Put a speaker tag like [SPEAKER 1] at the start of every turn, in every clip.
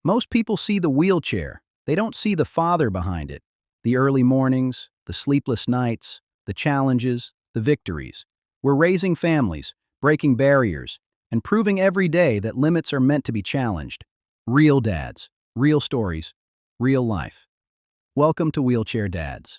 [SPEAKER 1] Most people see the wheelchair. They don't see the father behind it. The early mornings, the sleepless nights, the challenges, the victories. We're raising families, breaking barriers, and proving every day that limits are meant to be challenged. Real dads, real stories, real life. Welcome to Wheelchair Dads.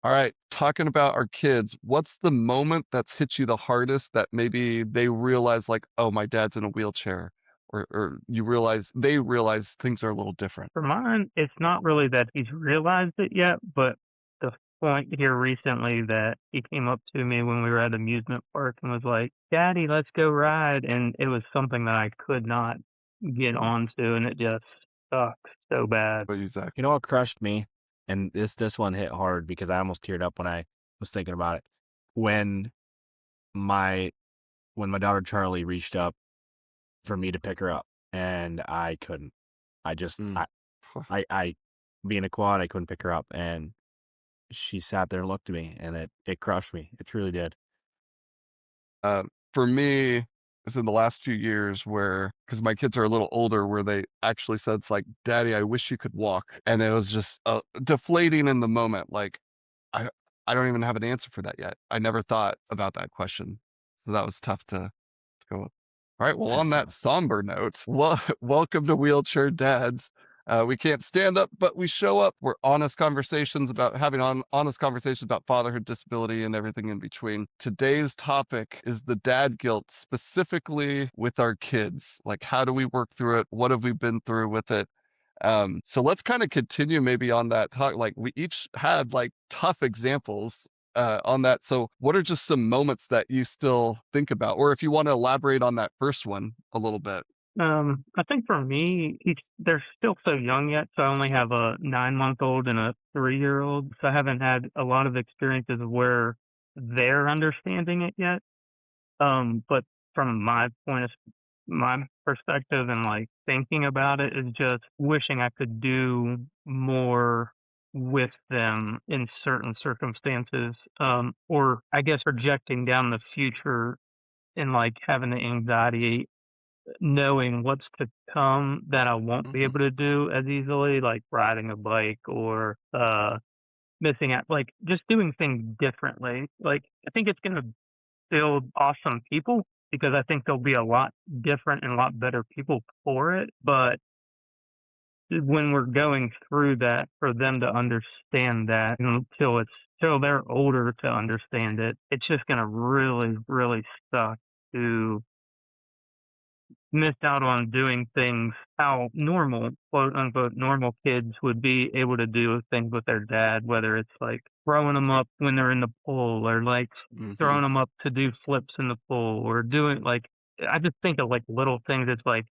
[SPEAKER 2] All right, talking about our kids, what's the moment that's hit you the hardest that maybe they realize like, oh, my dad's in a wheelchair, or they realize things are a little different.
[SPEAKER 3] For mine, it's not really that he's realized it yet, but the point here recently that he came up to me when we were at the amusement park and was like, "Daddy, let's go ride." And it was something that I could not get
[SPEAKER 2] Mm.
[SPEAKER 3] onto, and it just sucks so bad.
[SPEAKER 2] What you, Zach?
[SPEAKER 4] You know what crushed me? And this one hit hard because I almost teared up when I was thinking about it. When my when my daughter Charlie reached up for me to pick her up and I couldn't. I just
[SPEAKER 2] Mm.
[SPEAKER 4] I being a quad, I couldn't pick her up, and she sat there and looked at me, and it crushed me. It truly did.
[SPEAKER 2] For me, it's in the last few years where, because my kids are a little older, where they actually said, it's like, Daddy, I wish you could walk. And it was just deflating in the moment. Like, I, I don't even have an answer for that yet. I never thought about that question. So that was tough to go with. All right. Well, on
[SPEAKER 4] That's
[SPEAKER 2] that
[SPEAKER 4] awesome.
[SPEAKER 2] somber note, welcome to Wheelchair Dads. We can't stand up, but we show up. We're honest conversations about fatherhood, disability, and everything in between. Today's topic is the dad guilt, specifically with our kids. Like, how do we work through it? What have we been through with it? So let's kind of continue maybe on that talk. Like, we each had like tough examples on that. So what are just some moments that you still think about? Or if you want to elaborate on that first one a little bit.
[SPEAKER 3] I think for me, they're still so young yet. So I only have a 9-month-old and a 3-year-old. So I haven't had a lot of experiences where they're understanding it yet. But from my perspective and like thinking about it is just wishing I could do more with them in certain circumstances. Or I guess projecting down the future and like having the anxiety, knowing what's to come that I won't be
[SPEAKER 2] Hmm.
[SPEAKER 3] able to do as easily, like riding a bike or missing out, like just doing things differently. Like I think it's gonna build awesome people because I think they'll be a lot different and a lot better people for it. But when we're going through that, for them to understand that till they're older to understand it, it's just gonna really, really suck to miss out on doing things how normal, quote unquote, normal kids would be able to do things with their dad, whether it's like throwing them up when they're in the pool or like
[SPEAKER 2] Hmm.
[SPEAKER 3] throwing them up to do flips in the pool or doing like, I just think of like little things. It's like,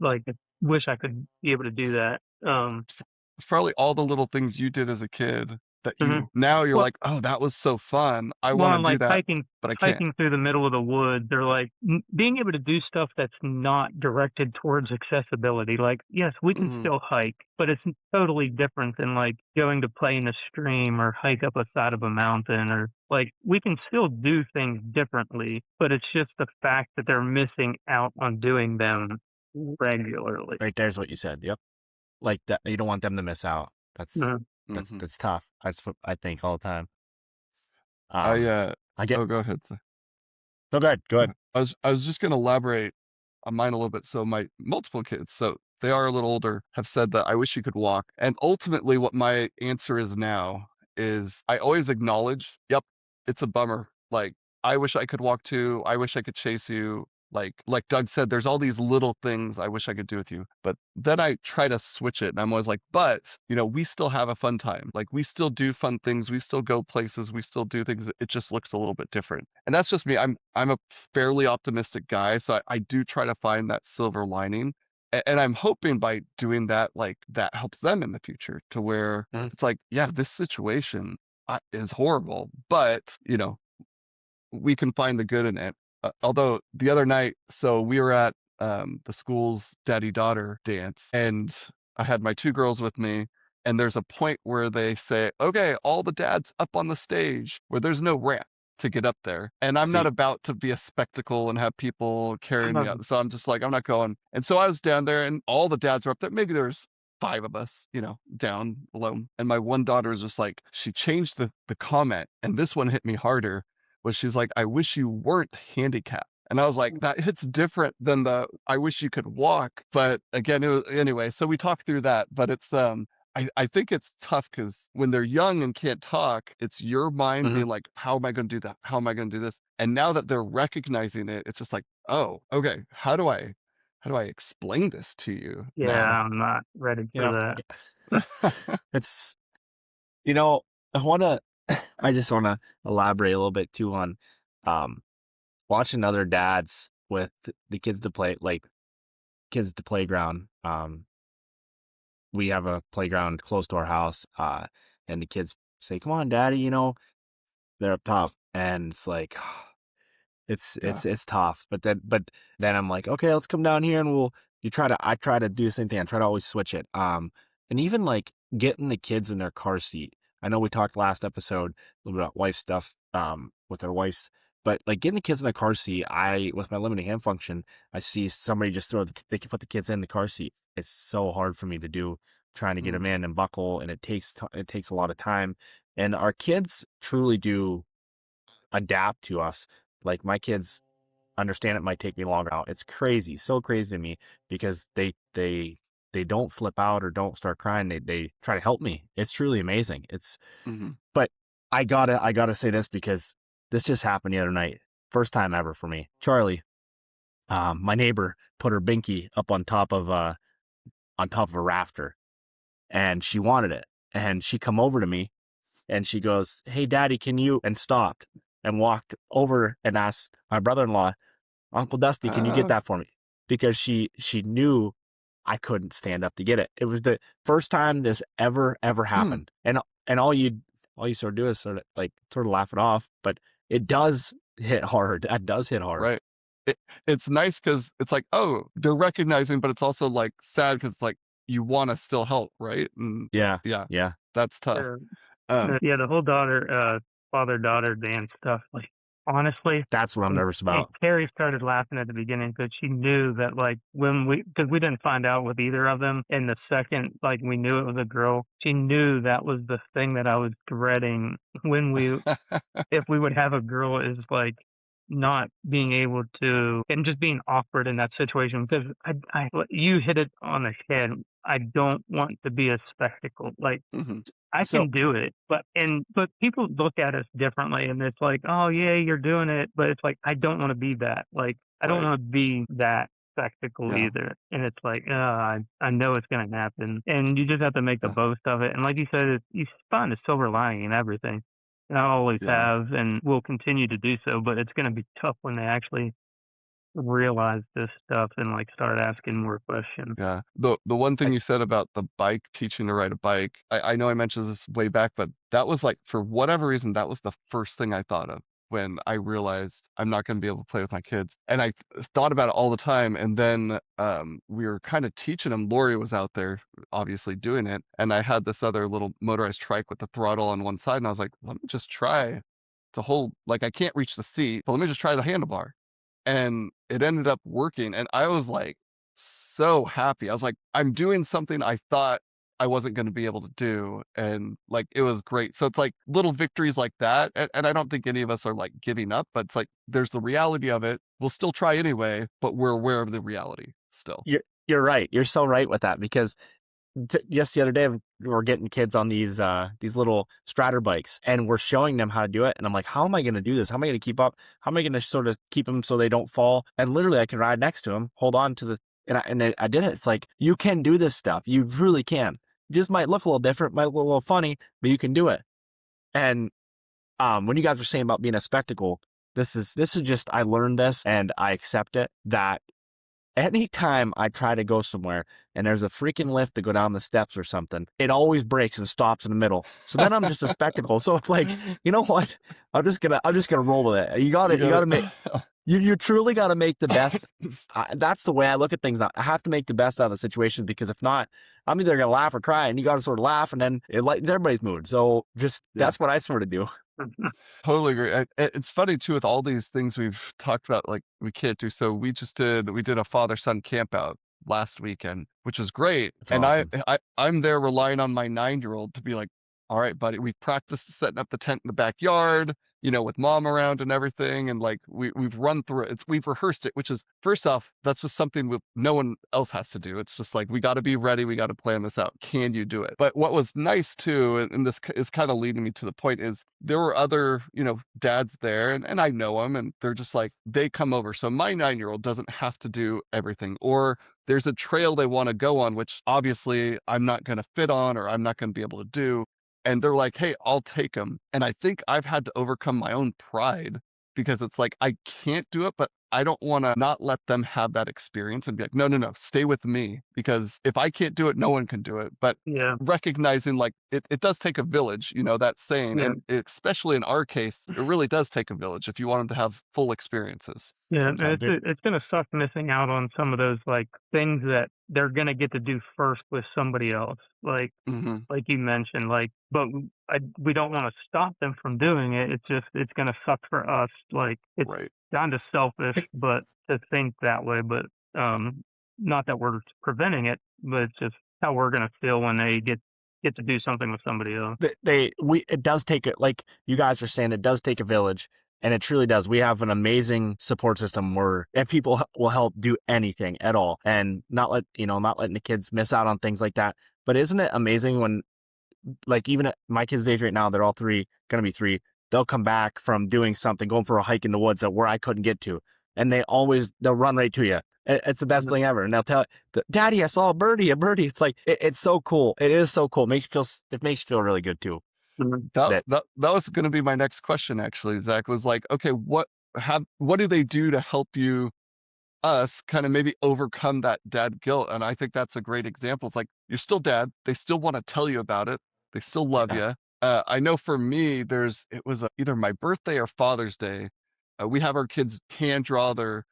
[SPEAKER 3] like, wish I could be able to do that.
[SPEAKER 2] It's probably all the little things you did as a kid that
[SPEAKER 3] Mhm.
[SPEAKER 2] you now you're
[SPEAKER 3] Well,
[SPEAKER 2] like, oh, that was so fun. I want to
[SPEAKER 3] Well,
[SPEAKER 2] do
[SPEAKER 3] like
[SPEAKER 2] that, but I can't.
[SPEAKER 3] hiking through the middle of the woods or like being able to do stuff that's not directed towards accessibility. Like, yes, we can
[SPEAKER 2] Hmm.
[SPEAKER 3] still hike, but it's totally different than like going to play in a stream or hike up a side of a mountain or like we can still do things differently, but it's just the fact that they're missing out on doing them regularly.
[SPEAKER 4] Right there's what you said. Yep. Like that, you don't want them to miss out. That's
[SPEAKER 3] Mhm.
[SPEAKER 4] that's
[SPEAKER 2] Hmm.
[SPEAKER 4] that's tough. That's what I think all the time.
[SPEAKER 2] I
[SPEAKER 4] Um, I get
[SPEAKER 2] oh, go ahead.
[SPEAKER 4] no good, good.
[SPEAKER 2] I was just gonna elaborate on mine a little bit. So my multiple kids, so they are a little older, have said that I wish you could walk. And ultimately what my answer is now is I always acknowledge, yep, it's a bummer. Like, I wish I could walk too. I wish I could chase you. Like Doug said, there's all these little things I wish I could do with you. But then I try to switch it and I'm always like, but we still have a fun time. Like, we still do fun things, we still go places, we still do things. It just looks a little bit different. And that's just me. I'm a fairly optimistic guy, so I do try to find that silver lining. And I'm hoping by doing that, like, that helps them in the future to where
[SPEAKER 4] Mhm.
[SPEAKER 2] it's like, yeah, this situation is horrible, but we can find the good in it. Although the other night, so we were at the school's daddy-daughter dance, and I had my two girls with me, and there's a point where they say, okay, all the dads up on the stage, where there's no ramp. to get up there. And I'm not
[SPEAKER 4] See,
[SPEAKER 2] about to be a spectacle and have people carrying
[SPEAKER 3] I'm
[SPEAKER 2] me
[SPEAKER 3] a,
[SPEAKER 2] up. So I'm just like, I'm not going. And so I was down there and all the dads were up there. Maybe there's 5 of us, you know, down below. And my one daughter was just like, she changed the comment. And this one hit me harder, was she's like, I wish you weren't handicapped. And I was like, that hits different than the I wish you could walk. But again, it was anyway, so we talked through that. But it's I think it's tough because when they're young and can't talk, it's your mind
[SPEAKER 4] hmm
[SPEAKER 2] being like, how am I going to do that? How am I going to do this? And now that they're recognizing it, it's just like, oh, okay, how do I explain this to you
[SPEAKER 3] yeah,
[SPEAKER 2] now?
[SPEAKER 3] I'm not ready
[SPEAKER 4] you
[SPEAKER 3] for
[SPEAKER 4] know,
[SPEAKER 3] that.
[SPEAKER 4] it's, you know, I want to, I just want to elaborate a little bit too on, um, watching other dads with the kids to play, like kids at the playground. We have a playground close to our house, and the kids say, "Come on, daddy," they're up top, and it's like, it's
[SPEAKER 2] Yeah.
[SPEAKER 4] it's it's tough. But then I'm like, okay, let's come down here and I try to do the same thing. I try to always switch it. And even like getting the kids in their car seat. I know we talked last episode a little bit about wife stuff, with our wives, but like getting the kids in the car seat, with my limited hand function, I see somebody just they can put the kids in the car seat. It's so hard for me to do, trying to get them
[SPEAKER 2] Mm,
[SPEAKER 4] in and buckle, and it takes a lot of time. And our kids truly do adapt to us. Like my kids understand it might take me longer now. It's crazy, so crazy to me because they don't flip out or don't start crying. They try to help me. It's truly amazing.
[SPEAKER 2] mhm.
[SPEAKER 4] But I gotta say this because this just happened the other night. First time ever for me. Charlie, my neighbor put her binky up on top of a rafter, and she wanted it. And she come over to me and she goes, "Hey daddy, can you," and stopped and walked over and asked my brother-in-law, "Uncle Dusty, can you get
[SPEAKER 2] Uh,
[SPEAKER 4] that for me?" Because she knew I couldn't stand up to get it. It was the first time this ever
[SPEAKER 2] hmm,
[SPEAKER 4] happened. And all you sort of do is sort of laugh it off, but it does hit hard. That does hit hard.
[SPEAKER 2] right. It it's nice because it's like, oh, they're recognizing, but it's also like sad because like you want to still help, right? And
[SPEAKER 4] Yeah.
[SPEAKER 2] yeah,
[SPEAKER 4] Yeah.
[SPEAKER 2] that's tough.
[SPEAKER 3] Uh,
[SPEAKER 2] Um,
[SPEAKER 3] yeah, the whole father-daughter dance stuff, like, honestly,
[SPEAKER 4] That's what I'm nervous
[SPEAKER 3] and
[SPEAKER 4] about.
[SPEAKER 3] Carrie started laughing at the beginning because she knew that, like, because we didn't find out with either of them, and the second, like, we knew it was a girl, she knew that was the thing that I was dreading when if we would have a girl, is like not being able to, and just being awkward in that situation, because you hit it on the head. I don't want to be a spectacle. Like,
[SPEAKER 2] mhm,
[SPEAKER 3] I
[SPEAKER 4] So
[SPEAKER 3] can do it, but people look at us differently, and it's like, oh yeah, you're doing it, but it's like I don't want to be that. Like, I don't
[SPEAKER 2] right.
[SPEAKER 3] want to be that spectacle
[SPEAKER 2] Yeah,
[SPEAKER 3] either. And it's like, I know it's gonna happen, and you just have to make the
[SPEAKER 2] yeah,
[SPEAKER 3] most of it. And like you said, you find a silver lining in everything. And I always
[SPEAKER 2] yeah.
[SPEAKER 3] have, and will continue to do so. But it's gonna be tough when they actually realize this stuff and like start asking more questions.
[SPEAKER 2] Yeah. The one thing
[SPEAKER 4] I,
[SPEAKER 2] you said about the bike, teaching to ride a bike, I know I mentioned this way back, but that was like, for whatever reason, that was the first thing I thought of when I realized I'm not going to be able to play with my kids. And I thought about it all the time. And then we were kind of teaching them. Lori was out there, obviously doing it. And I had this other little motorized trike with the throttle on one side. And I was like, let me just try to hold, like, I can't reach the seat, but let me just try the handlebar. And it ended up working, and I was like so happy. I was like, I'm doing something I thought I wasn't going to be able to do, and like it was great. So it's like little victories like that, and I don't think any of us are like giving up, but it's like there's the reality of it. We'll still try anyway, but we're aware of the reality still.
[SPEAKER 4] you're right. You're so right with that because just the other day we're getting kids on these little stratter bikes and we're showing them how to do it, and I'm like, how am I going to do this? How am I going to keep up? How am I going to sort of keep them so they don't fall? And literally I can ride next to them, hold on to the, I did it. It's like, you can do this stuff, you really can. You just might look a little different, might look a little funny, but you can do it. And when you guys were saying about being a spectacle, this is just, I learned this and I accept it, that anytime I try to go somewhere and there's a freaking lift to go down the steps or something, it always breaks and stops in the middle. So then I'm just a spectacle. So it's like, you know what? I'm just gonna roll with it. You
[SPEAKER 2] You
[SPEAKER 4] gotta make,
[SPEAKER 2] gotta.
[SPEAKER 4] you truly gotta make the best. That's the way I look at things. I have to make the best out of the situation, because if not, I'm either gonna laugh or cry, and you gotta sort of laugh, and then it lightens everybody's mood. So just,
[SPEAKER 2] Yeah.
[SPEAKER 4] that's what I sort of do.
[SPEAKER 2] Totally agree. It's funny too with all these things we've talked about, like we can't do. So we did a father-son camp out last weekend, which was great.
[SPEAKER 4] It's
[SPEAKER 2] And
[SPEAKER 4] awesome.
[SPEAKER 2] I'm there relying on my 9-year-old to be like, all right, buddy, we practiced setting up the tent in the backyard, with mom around and everything. And like we've run through it. We've rehearsed it, which is first off, that's just something no one else has to do. It's just like we got to be ready. We got to plan this out. Can you do it? But what was nice too, and this is kind of leading me to the point, is there were other, dads there, and I know them, and they're just like, they come over. So my 9-year-old doesn't have to do everything. Or there's a trail they want to go on, which obviously I'm not going to fit on or I'm not going to be able to do. And they're like, hey, I'll take them. And I think I've had to overcome my own pride because it's like, I can't do it, but I don't want to not let them have that experience and be like, no, no, no, stay with me. Because if I can't do it, no one can do it. But
[SPEAKER 3] Yeah,
[SPEAKER 2] recognizing like it does take a village, that saying.
[SPEAKER 3] yeah,
[SPEAKER 2] And especially in our case, it really does take a village if you want them to have full experiences
[SPEAKER 3] yeah. And
[SPEAKER 2] sometimes.
[SPEAKER 3] it's gonna suck missing out on some of those like things that they're gonna get to do first with somebody else.
[SPEAKER 2] Hmm.
[SPEAKER 3] Like you mentioned, but we don't want to stop them from doing it. It's just it's gonna suck for us. Like it's
[SPEAKER 2] Right.
[SPEAKER 3] kind of selfish, but to think that way. But not that we're preventing it, but it's just how we're gonna feel when they get to do something with somebody else.
[SPEAKER 4] It does take it, like you guys are saying, it does take a village, and it truly does. We have an amazing support system and people will help do anything at all, and not letting the kids miss out on things like that. But isn't it amazing when, like, even at my kids' age right now, they're all gonna be three. They'll come back from doing something, going for a hike in the woods where I couldn't get to, and they'll run right to you. It's the best
[SPEAKER 3] Mhm.
[SPEAKER 4] thing ever, and they'll tell, "Daddy, I saw a birdie, a birdie." It's like it's so cool. It is so cool. It makes you feel really good too.
[SPEAKER 3] Mhm.
[SPEAKER 2] That
[SPEAKER 4] That
[SPEAKER 2] that that was going to be my next question actually. Zach was like, okay, what do they do to help you us kind of maybe overcome that dad guilt? And I think that's a great example. It's like you're still dad. They still want to tell you about it. They still love
[SPEAKER 4] yeah,
[SPEAKER 2] you. I know for me, it was either my birthday or Father's Day. We have our kids hand draw their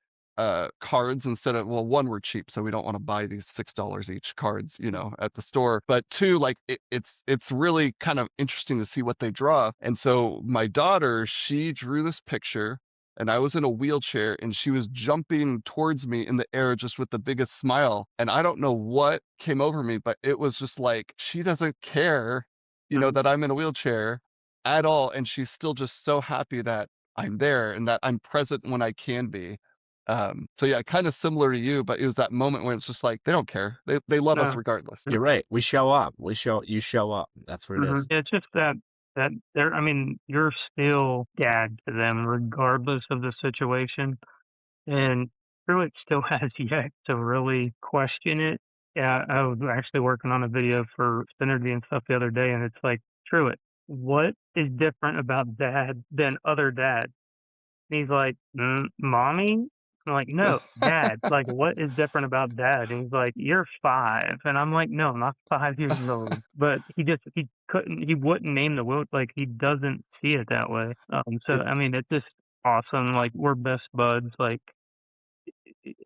[SPEAKER 2] cards instead of, well, one, we're cheap, so we don't want to buy these $6 each cards, at the store. But two, like it's really kind of interesting to see what they draw. And so my daughter, she drew this picture, and I was in a wheelchair and she was jumping towards me in the air just with the biggest smile. And I don't know what came over me, but it was just like she doesn't care,
[SPEAKER 3] Mhm.
[SPEAKER 2] that I'm in a wheelchair at all. And she's still just so happy that I'm there and that I'm present when I can be. So yeah, kind of similar to you, but it was that moment when it's just like they don't care. They love us
[SPEAKER 3] No.
[SPEAKER 2] regardless.
[SPEAKER 4] you're right. We show up. You show up. That's what it
[SPEAKER 3] Mhm.
[SPEAKER 4] is.
[SPEAKER 3] It's just that they're I mean, you're still dad to them regardless of the situation, and Pruitt still has yet to really question it. Yeah, I was actually working on a video for Synergy and stuff the other day, and it's like, Truett, what is different about dad than other dads? And he's like, "Mommy?" I'm like, "No, dad. Like, what is different about dad?" And he's like, "You're 5." And I'm like, "No, I'm not 5 years old." But he wouldn't name the will like, he doesn't see it that way. So,
[SPEAKER 2] It
[SPEAKER 3] I mean, it's just awesome. Like, we're best buds. Like,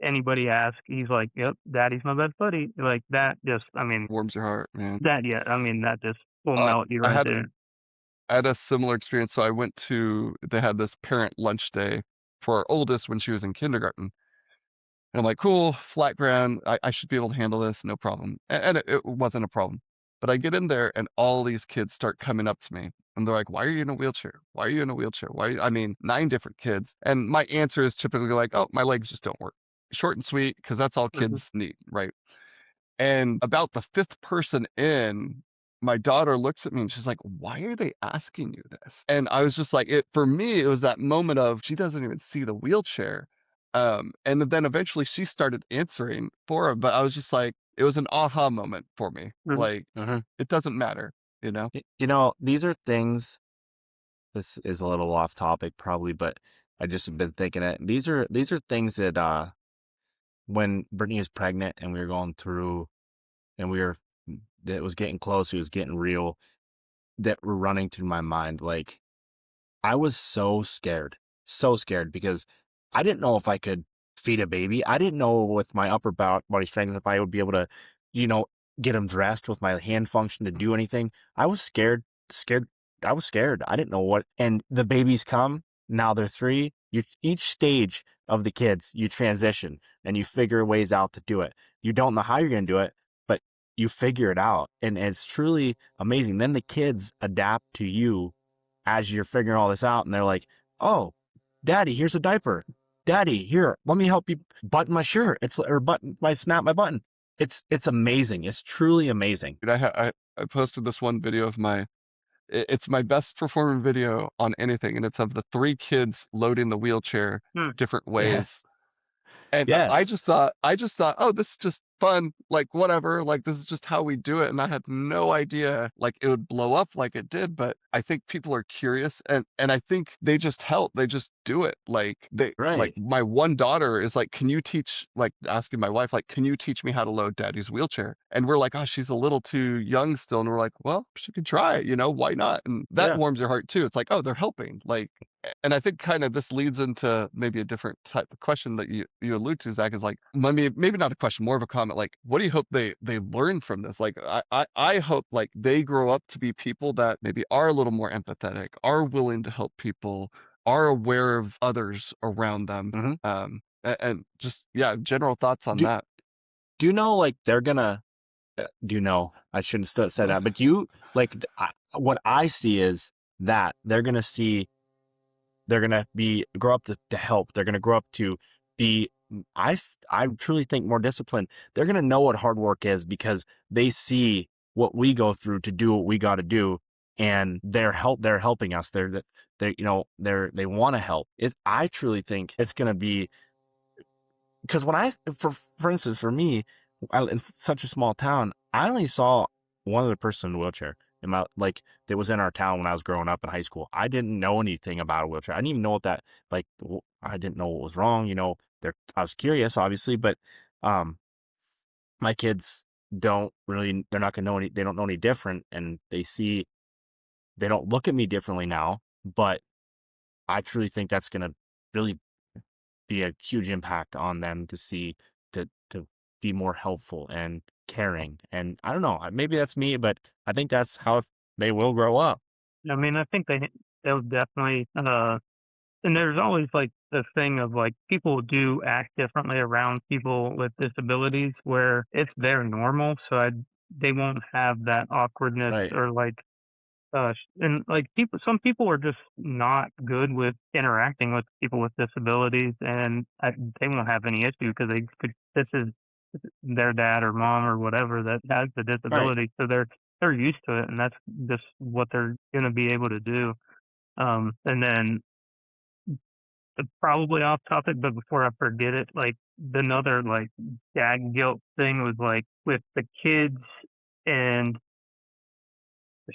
[SPEAKER 3] anybody ask, he's like, "Yep, daddy's my best buddy." Like, that just, I mean,
[SPEAKER 2] warms your heart, man.
[SPEAKER 3] yeah, I mean, that just will
[SPEAKER 2] Uh,
[SPEAKER 3] melt you
[SPEAKER 2] I
[SPEAKER 3] right
[SPEAKER 2] had
[SPEAKER 3] there.
[SPEAKER 2] I had a similar experience. So they had this parent lunch day for our oldest when she was in kindergarten. And I'm like, cool, flat ground. I should be able to handle this, no problem. And it wasn't a problem. But I get in there and all these kids start coming up to me and they're like, why are you in a wheelchair? Why are you in a wheelchair? I mean, 9 different kids. And my answer is typically like, oh, my legs just don't work. Short and sweet, because that's all
[SPEAKER 3] Mhm,
[SPEAKER 2] kids need, right? And about the fifth person in, my daughter looks at me and she's like, "Why are they asking you this?" And I was just like, for me, it was that moment of she doesn't even see the wheelchair. And then eventually she started answering for him, but I was just like, it was an aha moment for me.
[SPEAKER 3] mhm,
[SPEAKER 2] Like,
[SPEAKER 4] Mhm.
[SPEAKER 2] it doesn't matter, you know?
[SPEAKER 4] These are things. This is a little off topic, probably, but I just have been thinking it. These are things that when Brittany was pregnant and we were going through, and that was getting close, it was getting real, that were running through my mind. Like, I was so scared because I didn't know if I could feed a baby. I didn't know with my upper body strength if I would be able to, you know, get him dressed with my hand function to do anything. I was scared I was scared. I didn't know what, and the babies come, now they're 3. Each stage of the kids, you transition and you figure ways out to do it. You don't know how you're going to do it, but you figure it out. And it's truly amazing. Then the kids adapt to you as you're figuring all this out. And they're like, oh, Daddy, here's a diaper. Daddy, here, let me help you button my shirt. Snap my button. It's amazing. It's truly amazing.
[SPEAKER 2] Dude, I posted this one video of it's my best performing video on anything, and it's of the 3 kids loading the wheelchair
[SPEAKER 3] Hmm.
[SPEAKER 2] different ways.
[SPEAKER 4] Yes.
[SPEAKER 2] And I
[SPEAKER 4] Yes.
[SPEAKER 2] just thought, oh, this is just fun, like whatever, like this is just how we do it. And I had no idea like it would blow up like it did. But I think people are curious, and I think they just help. They just do it. Like like
[SPEAKER 4] Right.
[SPEAKER 2] my one daughter is like, can you teach, like asking my wife, like, can you teach me how to load Daddy's wheelchair? And we're like, oh, she's a little too young still. And we're like, well, she could try it, why not? And that
[SPEAKER 4] Yeah.
[SPEAKER 2] warms your heart too. It's like, oh, they're helping. Like, and I think kind of this leads into maybe a different type of question that you allude to, Zach, is like, maybe not a question, more of a comment. Like, what do you hope they learn from this? Like, I hope like they grow up to be people that maybe are a little more empathetic, are willing to help people, are aware of others around them.
[SPEAKER 4] hmm
[SPEAKER 2] And just, yeah, general thoughts on
[SPEAKER 4] Do,
[SPEAKER 2] that.
[SPEAKER 4] do you know, like, they're gonna, do you know, I shouldn't have said that, but do you, like, what I see is that they're gonna grow up to help. They're gonna grow up to be, I truly think, more disciplined. They're gonna know what hard work is because they see what we go through to do what we got to do, and they're helping us. They want to help. I truly think it's gonna be, because for instance, for me, in such a small town, I only saw one other person in a wheelchair that was in our town when I was growing up in high school. I didn't know anything about a wheelchair. I didn't even know what that, I didn't know what was wrong. I was curious, obviously, but um, my kids they're not gonna know they don't know any different, and they don't look at me differently now. But I truly think that's gonna really be a huge impact on them to see, to be more helpful and caring. And I don't know, maybe that's me, but I think that's how they will grow up.
[SPEAKER 3] I mean, I think they'll definitely, and there's always like the thing of like people do act differently around people with disabilities where it's their normal, so they won't have that awkwardness
[SPEAKER 4] Right.
[SPEAKER 3] or like and like some people are just not good with interacting with people with disabilities, and they won't have any issue because this is their dad or mom or whatever that has the
[SPEAKER 4] Right.
[SPEAKER 3] disability, so they're used to it, and that's just what they're gonna be able to do. And then probably off topic, but before I forget it, like another like dad guilt thing was like with the kids and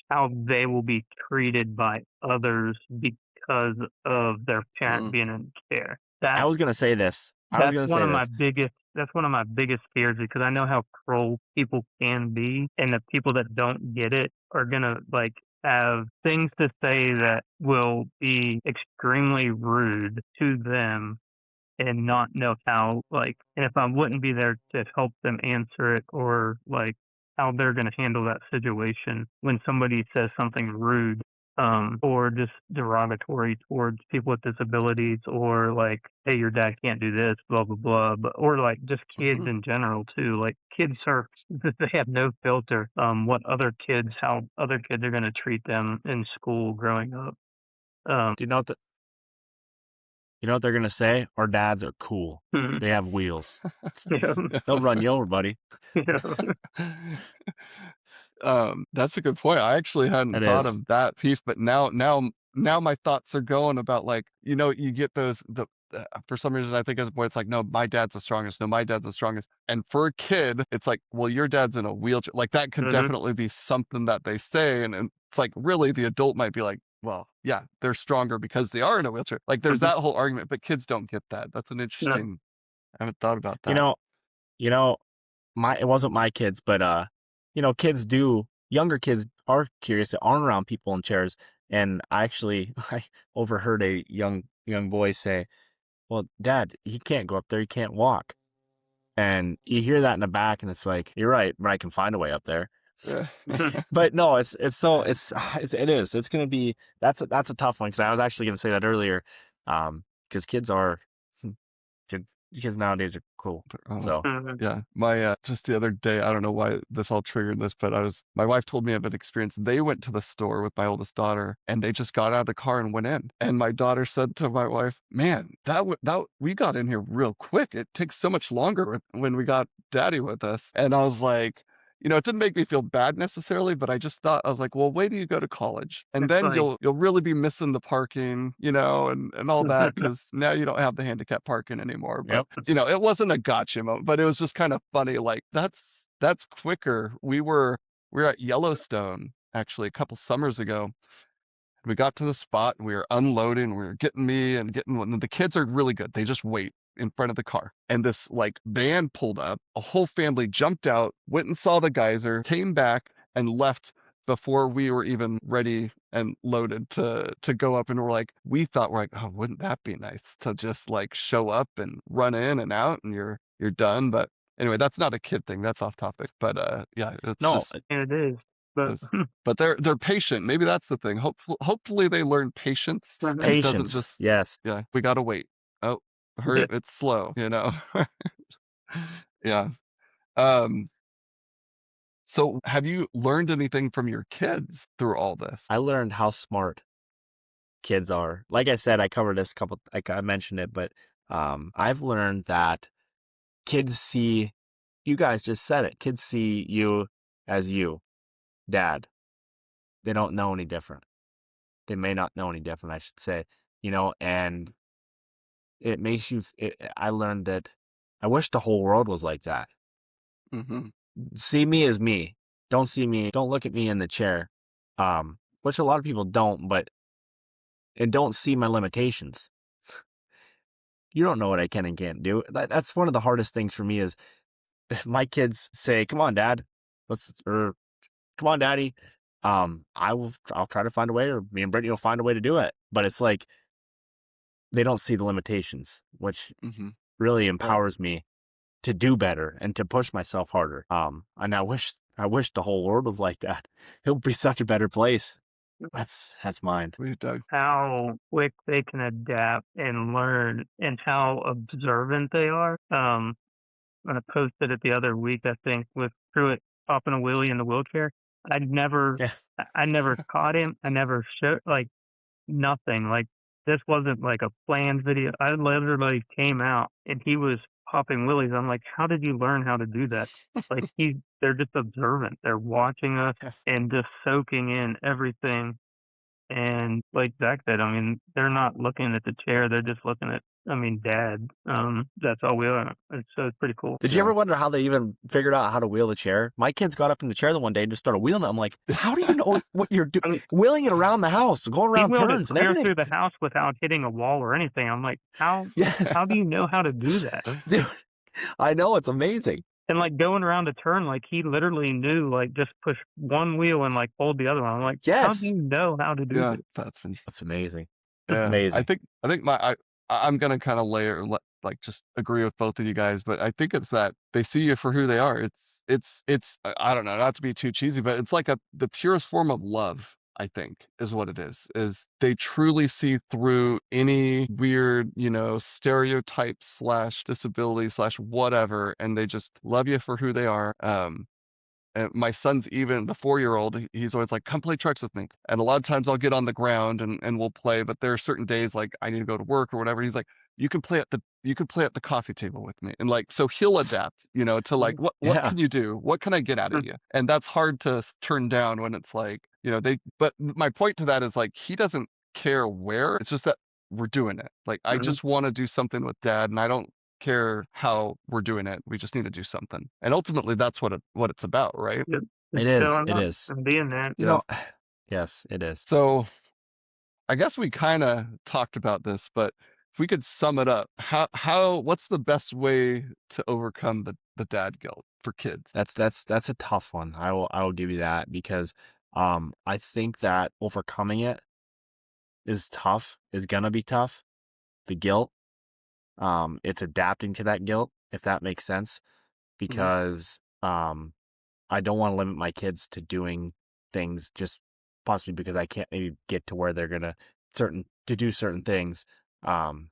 [SPEAKER 3] how they will be treated by others because of their parent
[SPEAKER 2] Mm,
[SPEAKER 3] being in care.
[SPEAKER 4] I was gonna say this.
[SPEAKER 3] That's one of my biggest fears because I know how cruel people can be, and the people that don't get it are gonna like have things to say that will be extremely rude to them and not know how, like, and if I wouldn't be there to help them answer it or like how they're going to handle that situation when somebody says something rude, or just derogatory towards people with disabilities, or like, hey, your dad can't do this, blah blah blah, but or like just kids
[SPEAKER 2] mhm.
[SPEAKER 3] in general too. Like kids are they have no filter. How other kids are going to treat them in school growing up. Um,
[SPEAKER 4] Do you know what they're gonna say? Our dads are cool. They have wheels.
[SPEAKER 3] yeah,
[SPEAKER 4] They'll run you over, buddy.
[SPEAKER 3] yeah.
[SPEAKER 2] That's a good point. I actually hadn't
[SPEAKER 4] It
[SPEAKER 2] thought
[SPEAKER 4] is.
[SPEAKER 2] of that piece, but now my thoughts are going about like, you get for some reason I think as a boy it's like, no, my dad's the strongest. No, my dad's the strongest. And for a kid, it's like, well, your dad's in a wheelchair. Like that could
[SPEAKER 3] Hmm.
[SPEAKER 2] definitely be something that they say, and it's like really the adult might be like, well, yeah, they're stronger because they are in a wheelchair. Like there's
[SPEAKER 3] Hmm.
[SPEAKER 2] that whole argument, but kids don't get that. That's an
[SPEAKER 3] No.
[SPEAKER 2] interesting. I haven't thought about
[SPEAKER 4] You
[SPEAKER 2] that.
[SPEAKER 4] know, you know, it wasn't my kids, but younger kids are curious to arm around people in chairs. And I overheard a young boy say, well, Dad, he can't go up there, he can't walk. And you hear that in the back, and it's like, you're right, but I can find a way up there.
[SPEAKER 2] Yeah.
[SPEAKER 4] But no, it's gonna be that's a tough one because I was actually gonna say that earlier, because kids nowadays are cool.
[SPEAKER 2] Oh,
[SPEAKER 4] So
[SPEAKER 3] Mhm.
[SPEAKER 2] yeah. My just the other day, I don't know why this all triggered this, but my wife told me of an experience. They went to the store with my oldest daughter and they just got out of the car and went in. And my daughter said to my wife, "Man, that we got in here real quick. It takes so much longer when we got daddy with us." And I was like, it didn't make me feel bad necessarily, but I just thought I was like, well, wait till you go to college, and
[SPEAKER 3] It's
[SPEAKER 2] then
[SPEAKER 3] like,
[SPEAKER 2] you'll really be missing the parking, and all that, because now you don't have the handicap parking anymore. But
[SPEAKER 4] yep.
[SPEAKER 2] it wasn't a gotcha moment, but it was just kind of funny. Like that's quicker. We were at Yellowstone actually a couple summers ago. We got to the spot and we were unloading. We were getting me and getting one. The kids are really good. They just wait in front of the car. And this like van pulled up. A whole family jumped out, went and saw the geyser, came back and left before we were even ready and loaded to go up. And we thought we're like, oh, wouldn't that be nice to just like show up and run in and out and you're done. But anyway, that's not a kid thing. That's off topic. But yeah, it's
[SPEAKER 4] No,
[SPEAKER 2] just
[SPEAKER 3] it is. But
[SPEAKER 2] it's- but they're patient. Maybe that's the thing. Hopefully they learn patience and it doesn't
[SPEAKER 4] patience.
[SPEAKER 2] just
[SPEAKER 4] Yes,
[SPEAKER 2] yeah, we gotta wait. Oh, hurry up, it's slow. Yeah. Um, so have you learned anything from your kids through all this?
[SPEAKER 4] I learned how smart kids are. Like I said, I covered this a couple. I mentioned it, but I've learned that kids see. You guys just said it. Kids see you as you, dad. They don't know any different. They may not know any different, I should say. And it makes you. I learned that. I wish the whole world was like that.
[SPEAKER 2] Mm-hmm.
[SPEAKER 4] See me as me. Don't see me. Don't look at me in the chair. Which a lot of people don't, and don't see my limitations. You don't know what I can and can't do. That's one of the hardest things for me is if my kids say, "Come on, Dad, or come on, Daddy." I'll try to find a way, or me and Brittany will find a way to do it. But it's like they don't see the limitations, which
[SPEAKER 2] Mm-hmm.
[SPEAKER 4] really
[SPEAKER 2] Yeah.
[SPEAKER 4] empowers me to do better and to push myself harder. And I wish the whole world was like that. It would be such a better place. That's mine.
[SPEAKER 2] We Doug.
[SPEAKER 3] how quick they can adapt and learn and how observant they are. I posted it the other week, I think, with Pruitt popping a wheelie in the wheelchair. I'd never,
[SPEAKER 4] Yeah.
[SPEAKER 3] I never caught him. I never showed, like, nothing. Like, this wasn't like a planned video. I literally came out and he was popping wheelies. I'm like, how did you learn how to do that? Like, they're just observant. They're watching us and just soaking in everything. And like Zach said, I mean, they're not looking at the chair. They're just looking at, I mean, dad. That's all we are. It's pretty cool.
[SPEAKER 4] Did you ever wonder how they even figured out how to wheel the chair? My kids got up in the chair the one day and just started wheeling it. I'm like, how do you know what you're
[SPEAKER 3] I
[SPEAKER 4] doing?
[SPEAKER 3] mean,
[SPEAKER 4] Wheeling it around the house, going
[SPEAKER 3] he
[SPEAKER 4] around
[SPEAKER 3] wheeled it
[SPEAKER 4] turns and
[SPEAKER 3] clear
[SPEAKER 4] everything.
[SPEAKER 3] through the house without hitting a wall or anything. I'm like, how
[SPEAKER 4] Yes,
[SPEAKER 3] do you know how to do that?
[SPEAKER 4] dude, I know, it's amazing.
[SPEAKER 3] And like going around a turn, like he literally knew, like just push one wheel and like hold the other one. I'm like, how do
[SPEAKER 4] Yes,
[SPEAKER 3] you know how to do
[SPEAKER 2] Yeah,
[SPEAKER 3] this?
[SPEAKER 4] that's amazing.
[SPEAKER 2] yeah. I
[SPEAKER 4] Amazing.
[SPEAKER 2] think I'm gonna kind of like just agree with both of you guys, but I think it's that they see you for who they are. It's I don't know, not to be too cheesy, but it's like the purest form of love. I think is what it is. Is they truly see through any weird, stereotype slash disability slash whatever, and they just love you for who they are. And my son's even the 4-year-old, he's always like, come play trucks with me. And a lot of times I'll get on the ground and we'll play, but there are certain days like I need to go to work or whatever. He's like, you can play at the coffee table with me. And like, so he'll adapt, to like, what
[SPEAKER 4] Yeah.
[SPEAKER 2] can you do? What can I get out of you? And that's hard to turn down when it's like, but my point to that is like, he doesn't care where, it's just that we're doing it. Like, I
[SPEAKER 3] Mhm.
[SPEAKER 2] just want to do something with dad and I don't care how we're doing it. We just need to do something. And ultimately that's what it's about, right?
[SPEAKER 3] Yep.
[SPEAKER 4] It
[SPEAKER 3] Just
[SPEAKER 4] is.
[SPEAKER 3] showing
[SPEAKER 4] It
[SPEAKER 3] up
[SPEAKER 4] is.
[SPEAKER 3] and being there.
[SPEAKER 4] You
[SPEAKER 2] Yeah.
[SPEAKER 4] know, yes, it is.
[SPEAKER 2] So I guess we kind of talked about this, but if we could sum it up, what's the best way to overcome the dad guilt for kids?
[SPEAKER 4] That's a tough one. I will give you that because I think that overcoming it is tough, is gonna be tough. The guilt. It's adapting to that guilt, if that makes sense.
[SPEAKER 2] Mhm.
[SPEAKER 4] Because I don't want to limit my kids to doing things just possibly because I can't maybe get to where they're gonna do certain things. Um,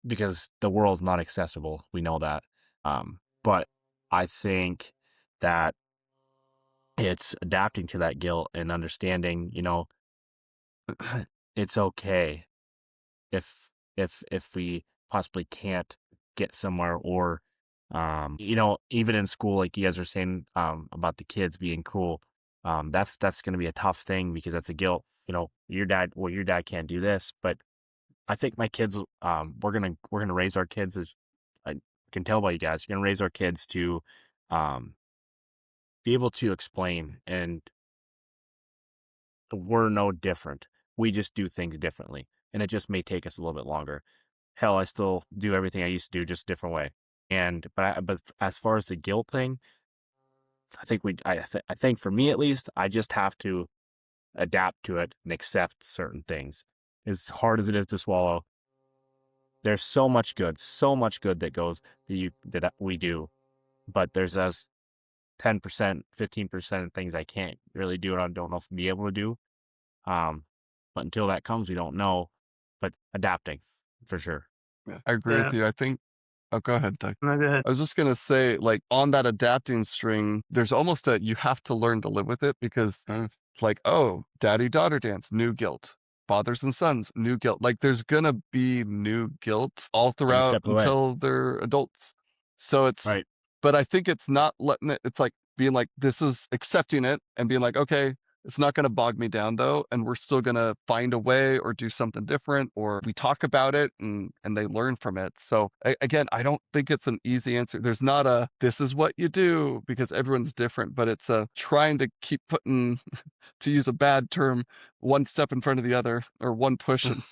[SPEAKER 4] because the world's not accessible. We know that. But I think that it's adapting to that guilt and understanding, it's okay if we possibly can't get somewhere or even in school, like you guys are saying about the kids being cool, that's going to be a tough thing because that's a guilt. Your dad can't do this, but I think my kids, we're gonna raise our kids as I can tell by you guys, we're gonna raise our kids to um, be able to explain, and we're no different. We just do things differently, and it just may take us a little bit longer. Hell, I still do everything I used to do, just a different way. But as far as the guilt thing, I think for me at least, I just have to adapt to it and accept certain things. As hard as it is to swallow, there's so much good that we do, but there's us 10%, 15% things I can't really do and I don't know if I'll be able to do. Um, but until that comes, we don't know. But adapting for sure.
[SPEAKER 2] Yeah, I agree
[SPEAKER 3] Yeah.
[SPEAKER 2] with you. I think. Oh, go ahead, Doug.
[SPEAKER 3] No, go ahead.
[SPEAKER 2] I was just gonna say, like, on that adapting string, there's almost you have to learn to live with it because, like, oh, daddy-daughter dance, new guilt. Fathers and sons, new guilt. Like, there's gonna be new guilt all
[SPEAKER 4] Every
[SPEAKER 2] throughout
[SPEAKER 4] step of the way.
[SPEAKER 2] until they're adults. So
[SPEAKER 4] Right.
[SPEAKER 2] but I think it's not letting it, it's like being like, this is accepting it and being like, okay, it's not going to bog me down though, and we're still going to find a way or do something different, or we talk about it and they learn from it. So again, I don't think it's an easy answer. There's not a this is what you do because everyone's different, but it's a trying to keep putting, to use a bad term, one step in front of the other or one push and,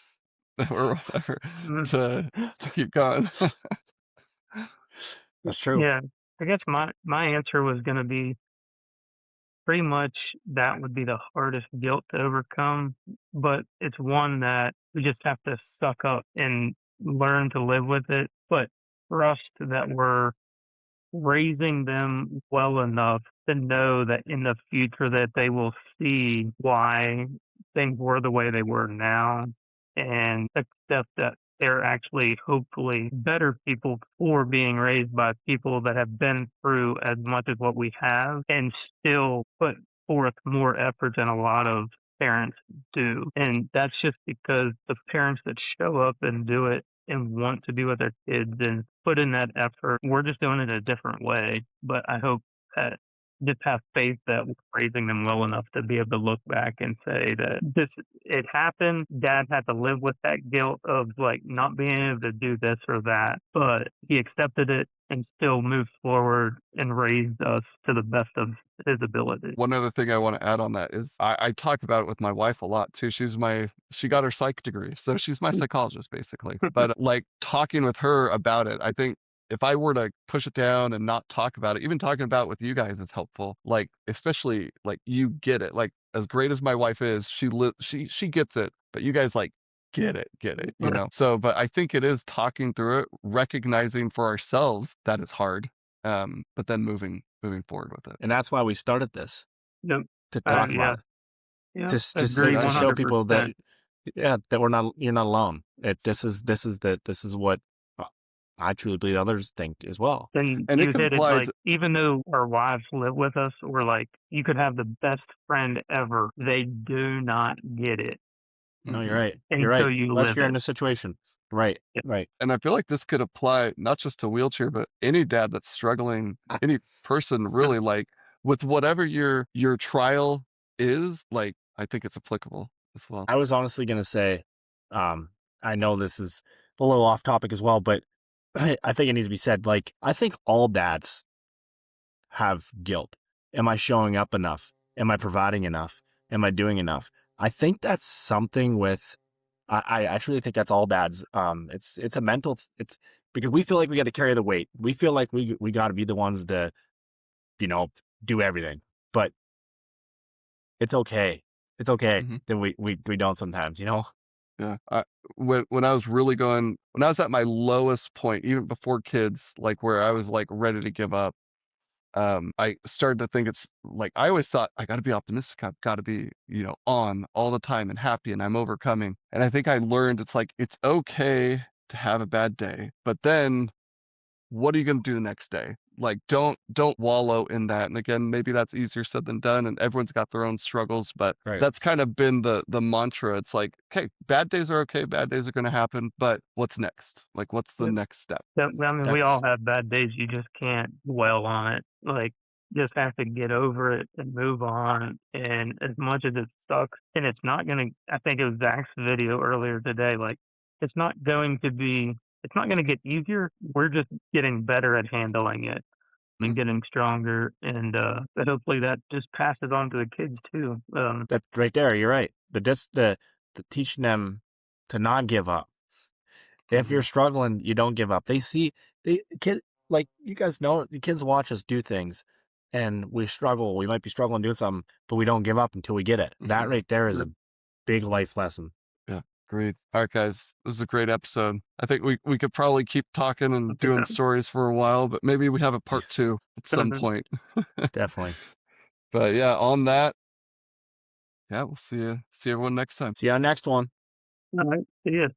[SPEAKER 2] or whatever
[SPEAKER 3] Mm,
[SPEAKER 2] to keep going.
[SPEAKER 4] That's true.
[SPEAKER 3] Yeah. I guess my answer was going to be pretty much that would be the hardest guilt to overcome, but it's one that we just have to suck up and learn to live with it, but trust that we're raising them well enough to know that in the future that they will see why things were the way they were now and accept that they're actually hopefully better people for being raised by people that have been through as much as what we have and still put forth more effort than a lot of parents do. And that's just because the parents that show up and do it and want to be with their kids and put in that effort. We're just doing it a different way. But I hope that just have faith that we're raising them well enough to be able to look back and say that it happened. Dad had to live with that guilt of like not being able to do this or that, but he accepted it and still moved forward and raised us to the best of his ability.
[SPEAKER 2] One other thing I want to add on that is I talk about it with my wife a lot too. She got her psych degree, so she's my psychologist basically. But like talking with her about it, I think if I were to push it down and not talk about it, even talking about it with you guys is helpful. Like especially like you get it. Like as great as my wife is, she gets it, but you guys like get it, you know. So, but I think it is talking through it, recognizing for ourselves that it's hard, but then moving forward with it.
[SPEAKER 4] And that's why we started this,
[SPEAKER 3] Yep.
[SPEAKER 4] to talk
[SPEAKER 3] Yeah.
[SPEAKER 4] about it.
[SPEAKER 3] Yeah.
[SPEAKER 4] Just
[SPEAKER 3] Agree
[SPEAKER 4] to show people that
[SPEAKER 3] 100%.
[SPEAKER 4] you're not alone. This is what I truly believe others think as well.
[SPEAKER 3] Then
[SPEAKER 2] And it
[SPEAKER 3] you
[SPEAKER 2] can
[SPEAKER 3] hit it
[SPEAKER 2] apply
[SPEAKER 3] like
[SPEAKER 2] to,
[SPEAKER 3] even though our wives live with us, we're like you could have the best friend ever. They do not get it
[SPEAKER 4] No, you're
[SPEAKER 2] mhm.
[SPEAKER 4] right. You're
[SPEAKER 3] until
[SPEAKER 4] right.
[SPEAKER 3] you
[SPEAKER 4] Unless
[SPEAKER 3] live
[SPEAKER 4] you're
[SPEAKER 3] it.
[SPEAKER 4] in a situation. Right.
[SPEAKER 3] Yep.
[SPEAKER 4] Right.
[SPEAKER 2] And I feel like this could apply not just to wheelchair, but any dad that's struggling,
[SPEAKER 4] I,
[SPEAKER 2] any person
[SPEAKER 3] Yep.
[SPEAKER 2] really, like with whatever your trial is, like I think it's applicable as well.
[SPEAKER 4] I was honestly gonna say, I know this is a little off topic as well, but I think it needs to be said. Like, I think all dads have guilt. Am I showing up enough? Am I providing enough? Am I doing enough? I think that's something with. I actually think that's all dads. It's a mental. It's because we feel like we got to carry the weight. We feel like we got to be the ones to you know do everything. But it's okay. It's okay
[SPEAKER 2] hmm
[SPEAKER 4] that we don't sometimes.
[SPEAKER 2] Yeah. When I was really when I was at my lowest point, even before kids, like where I was like ready to give up, I started to think it's like I always thought I got to be optimistic. I've got to be, on all the time and happy and I'm overcoming. And I think I learned it's like it's okay to have a bad day, but then what are you going to do the next day? Like don't wallow in that. And again, maybe that's easier said than done and everyone's got their own struggles, but
[SPEAKER 4] Right.
[SPEAKER 2] that's kind of been the mantra. It's like, okay, bad days are okay, bad days are going to happen, but what's next? Like what's the
[SPEAKER 3] Yep.
[SPEAKER 2] next step?
[SPEAKER 3] I mean, we all
[SPEAKER 4] That's
[SPEAKER 3] have bad days. You just can't dwell on it. Like, just have to get over it and move on. And as much as it sucks, and it's not gonna. I think it was Zach's video earlier today. Like, it's not going to be. It's not going to get easier. We're just getting better at handling it and
[SPEAKER 2] Mhm.
[SPEAKER 3] getting stronger. And but hopefully that just passes on to the kids too.
[SPEAKER 4] that right there. You're right. The teaching them to not give up. If you're
[SPEAKER 2] Mhm.
[SPEAKER 4] struggling, you don't give up. They see kid like you guys know the kids watch us do things, and we struggle. We might be struggling doing something, but we don't give up until we get it. That
[SPEAKER 2] Mhm.
[SPEAKER 4] right there is
[SPEAKER 3] Yeah.
[SPEAKER 4] a big life lesson.
[SPEAKER 2] Yeah, agreed. All right, guys, this is a great episode. I think we could probably keep talking and doing stories for a while, but maybe we have a part two at some point.
[SPEAKER 4] Definitely.
[SPEAKER 2] But yeah, on that, yeah, we'll see everyone next time.
[SPEAKER 4] See you on next one.
[SPEAKER 3] All right. See ya.